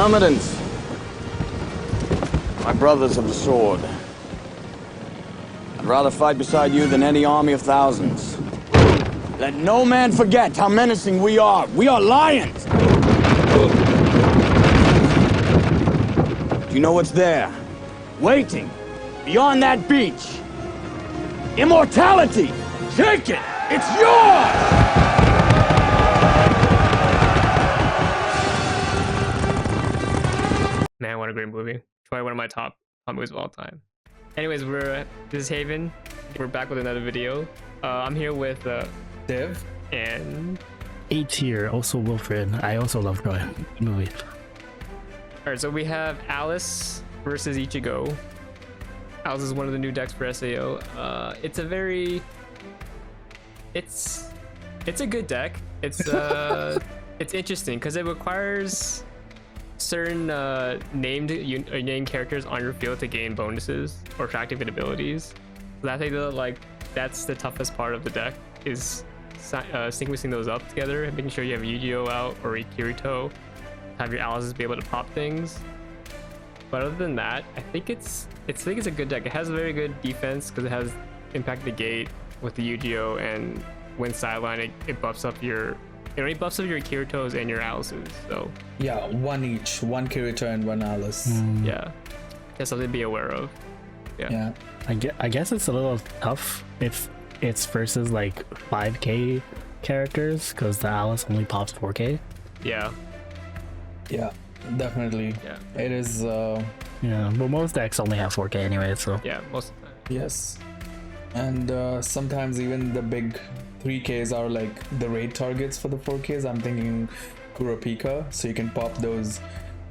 Myrmidons, my brothers of the sword. I'd rather fight beside you than any army of thousands. Let no man forget how menacing we are. We are lions! Do you know what's there? Waiting, beyond that beach. Immortality! Take it! It's yours! Man, what a great movie. Probably one of my top movies of all time. Anyways, this is Haven. We're back with another video. I'm here with Dev and A tier, also Wilfred. I also love the movie. Alright, so we have Alice versus Ichigo. Alice is one of the new decks for SAO. It's a good deck. It's interesting because it requires certain named characters on your field to gain bonuses or to activate abilities. So I think that that's the toughest part of the deck is sequencing those up together and making sure you have Yu-Gi-Oh out or a Kirito, have your Alices be able to pop things. But other than that, I think it's a good deck. It has a very good defense because it has Impact the Gate with the Yu-Gi-Oh, and when sideline it buffs up your Kiritos and your Alices. So yeah, one each, one Kirito and one Alice. yeah, that's something to be aware of. Yeah. I guess it's a little tough if it's versus like 5k characters because the Alice only pops 4k. Yeah, Definitely. Yeah, it is. Yeah, but most decks only have 4k anyway, so yeah, most of the time. Yes, and sometimes even the big 3Ks are like the raid targets for the 4Ks. I'm thinking Kurapika, so you can pop those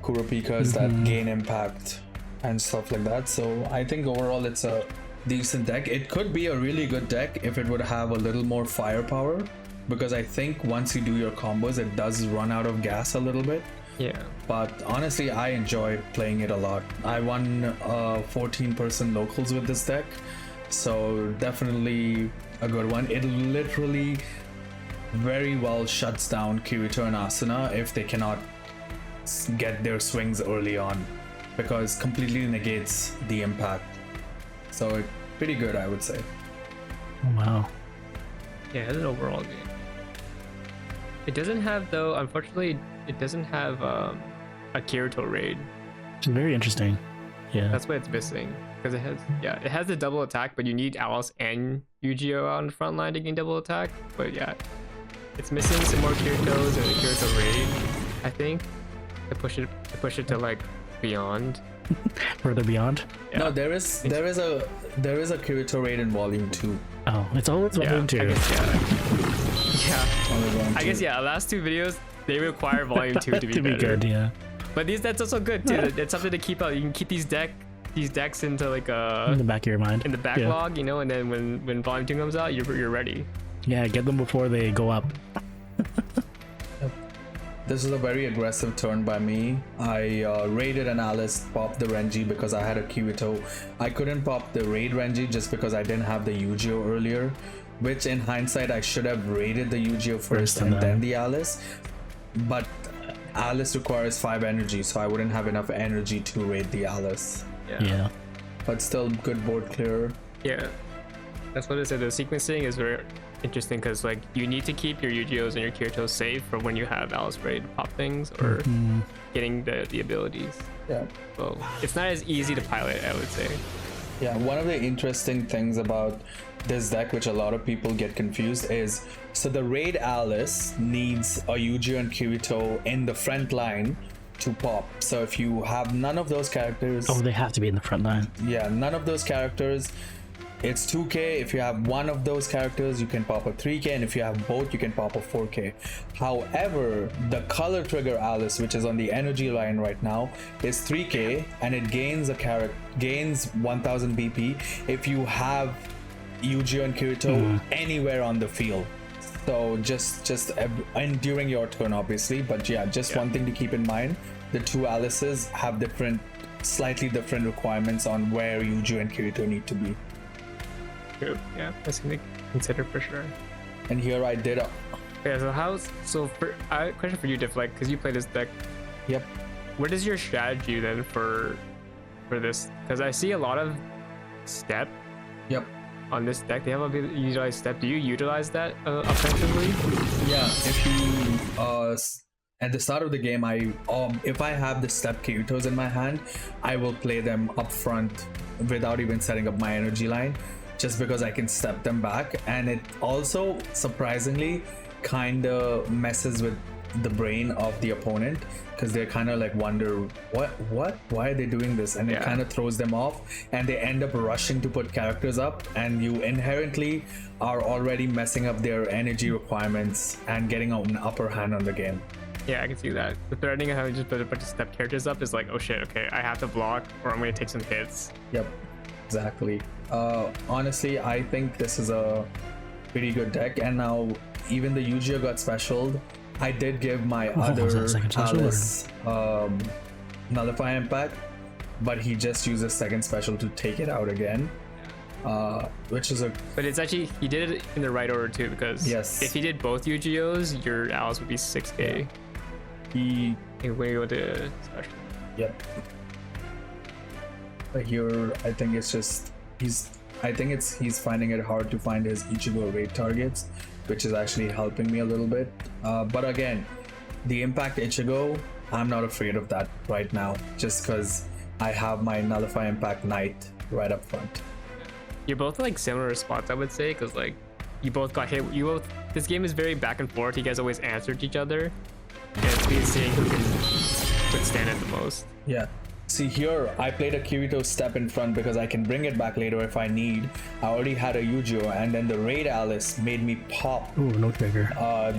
Kurapikas that gain impact and stuff like that. So I think overall it's a decent deck. It could be a really good deck if it would have a little more firepower, because I think once you do your combos it does run out of gas a little bit. Yeah, But honestly, I enjoy playing it a lot. I won 14-person locals with this deck, so definitely a good one. It literally very well shuts down Kirito and Asuna if they cannot get their swings early on, because completely negates the impact. So it's pretty good, I would say. wow. yeah, it's an overall game. It doesn't have, though, unfortunately, it doesn't have a Kirito raid. It's very interesting. Yeah, That's why it's missing, because it has the double attack, but you need Alice and Yu-Gi-Oh out on the front line to gain double attack. But yeah, it's missing some more Kiritos and a Kirito raid, I think, to push it to like beyond. further beyond. Yeah. No, there is a Kirito raid in Volume 2. Oh, it's always volume 2. I guess, yeah. Only Volume I 2. guess, yeah, the last two videos, they require volume 2 to be to be better. good, yeah. But that's also good too. It's something to keep out. You can keep these decks into like In the back of your mind. in the backlog, you know, and then when volume 2 comes out, you're ready. Yeah, get them before they go up. This is a very aggressive turn by me. I raided an Alice, popped the Renji because I had a Kirito. I couldn't pop the raid Renji just because I didn't have the Yu-Gi-Oh earlier, which in hindsight I should have raided the Yu-Gi-Oh first and then the Alice. But Alice requires 5 energy, so I wouldn't have enough energy to raid the Alice. Yeah. But still good board clear. Yeah, that's what it said. The sequencing is very interesting because like you need to keep your Yu-Gi-Ohs and your Kiritos safe for when you have Alice raid to pop things or getting the abilities. Yeah. So it's not as easy to pilot, I would say. Yeah, one of the interesting things about this deck, which a lot of people get confused, is so the raid Alice needs a Yu-Gi-Oh and Kirito in the front line to pop. So if you have none of those characters, Oh, they have to be in the front line. yeah, none of those characters, it's 2k. If you have one of those characters, you can pop a 3k, and if you have both, you can pop a 4k. However, the color trigger Alice, which is on the energy line right now, is 3k, and it gains 1000 BP if you have Yu-Gi-Oh and Kirito anywhere on the field. So just and during your turn, obviously. But yeah, one thing to keep in mind: the two Alices have slightly different requirements on where Yu-Gi-Oh and Kirito need to be. True. Yeah, that's something to consider for sure. And here I did Yeah. So question for you, Diff, like, because you play this deck. Yep. what is your strategy then for this? Because I see a lot of step Yep. on this deck. They have a bit utilized step. Do you utilize that offensively? Yeah, if you at the start of the game, if I have the step Kyutos in my hand, I will play them up front without even setting up my energy line, just because I can step them back. And it also surprisingly kind of messes with the brain of the opponent, because they kind of like wonder why are they doing this, and it kind of throws them off, and they end up rushing to put characters up, and you inherently are already messing up their energy requirements and getting an upper hand on the game. Yeah, I can see that. The threatening of having just put a bunch of step characters up is like, oh shit, okay, I have to block or I'm gonna take some hits. Yep, exactly. Honestly, I think this is a pretty good deck, and now even the Yu-Gi-Oh got specialed. I did give my other Alice Nullify Impact, but he just uses second special to take it out again. Which is a... But it's actually, he did it in the right order too, because if he did both Yu-Gi-Ohs, your Alice would be 6k. Yeah. He... When you go to special. Yep. But here, I think it's just... he's finding it hard to find his Ichigo raid targets, which is actually helping me a little bit. But again, the Impact Ichigo, I'm not afraid of that right now, just because I have my Nullify Impact Knight right up front. You're both like similar spots, I would say, because like you both got hit. You both. This game is very back and forth. You guys always answered each other, and it's been seeing who can withstand it the most. Yeah. See here, I played a Kirito step in front because I can bring it back later if I need. I already had a Yu-Gi-Oh, and then the Raid Alice made me pop no trigger.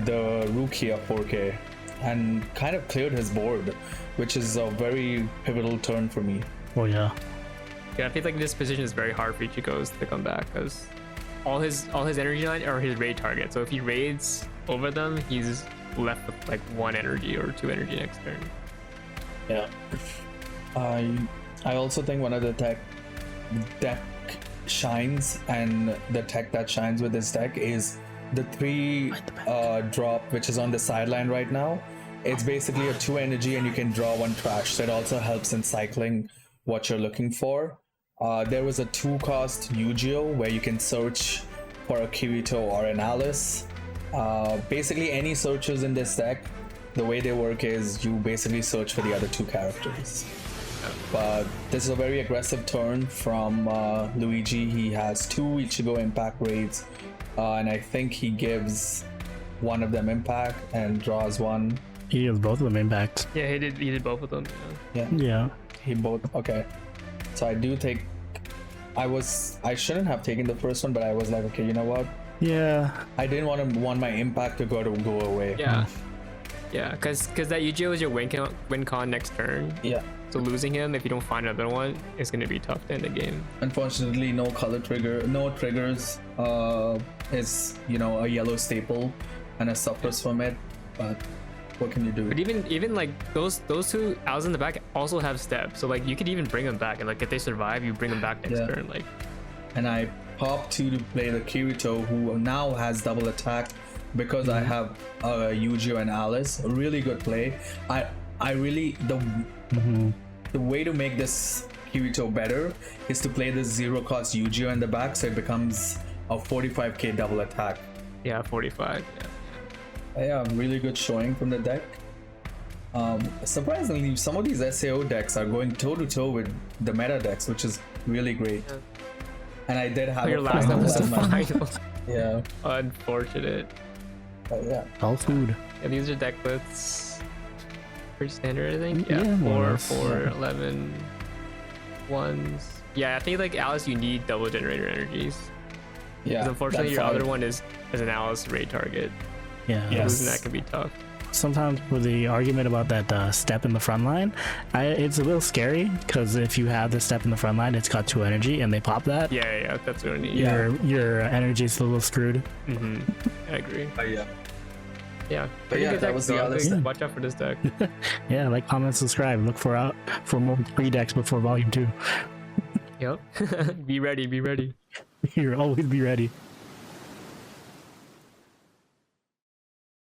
the Rukia 4K and kind of cleared his board, which is a very pivotal turn for me. Oh yeah. Yeah, I feel like this position is very hard for Ichigo's to come back, because all his energy line are his raid target. So if he raids over them, he's left with like 1 energy or 2 energy next turn. Yeah. I also think one of the deck shines, and the tech that shines with this deck is the 3 drop, which is on the sideline right now. It's basically a 2 energy and you can draw 1 trash, so it also helps in cycling what you're looking for. There was a 2-cost Yu-Gi-Oh where you can search for a Kirito or an Alice. Basically any searches in this deck, the way they work is you basically search for the other 2 characters. But this is a very aggressive turn from Luigi. He has 2 Ichigo Impact raids, and I think he gives one of them Impact and draws 1. He gives both of them Impact. Yeah, he did both of them. Yeah. He both. Okay. So I do take. I shouldn't have taken the first one, but I was like, okay, you know what? Yeah. I didn't want my Impact to go away. Yeah. Yeah, because that Yu-Gi-Oh is your win con next turn. Yeah. So losing him, if you don't find another one, is going to be tough to end the game. Unfortunately, no triggers. Is a yellow staple, and it suffers from it. But what can you do? But even like those 2 owls in the back also have steps, so like you could even bring them back, and like if they survive, you bring them back next turn. Like. And I pop 2 to play the Kirito, who now has double attack because I have Yu-Gi-Oh and Alice. A really good play. I really the way to make this Kirito better is to play this 0-cost Yu-Gi-Oh in the back, so it becomes a 45k double attack. Yeah, 45. Yeah, really good showing from the deck. Surprisingly, some of these SAO decks are going toe-to-toe with the meta decks, which is really great. Yeah. And I did have your last episode final. Yeah. Unfortunate. But yeah. All food. Yeah, these are deck lists. Pretty standard, I think. Yeah, 4, 11 ones. Yeah, I think like Alice, you need double generator energies. Yeah. Unfortunately, your other one is an Alice raid target. Yeah. Losing that can be tough. Sometimes with the argument about that step in the front line, it's a little scary, because if you have the step in the front line, it's got 2 energy and they pop that. Yeah, that's what I need. Your energy is a little screwed. I agree. Yeah. Pretty good that deck, was the other stuff. Watch out for this deck. Yeah, like, comment, subscribe. Look for more pre-decks before volume 2. Yep. Be ready. You'll always be ready.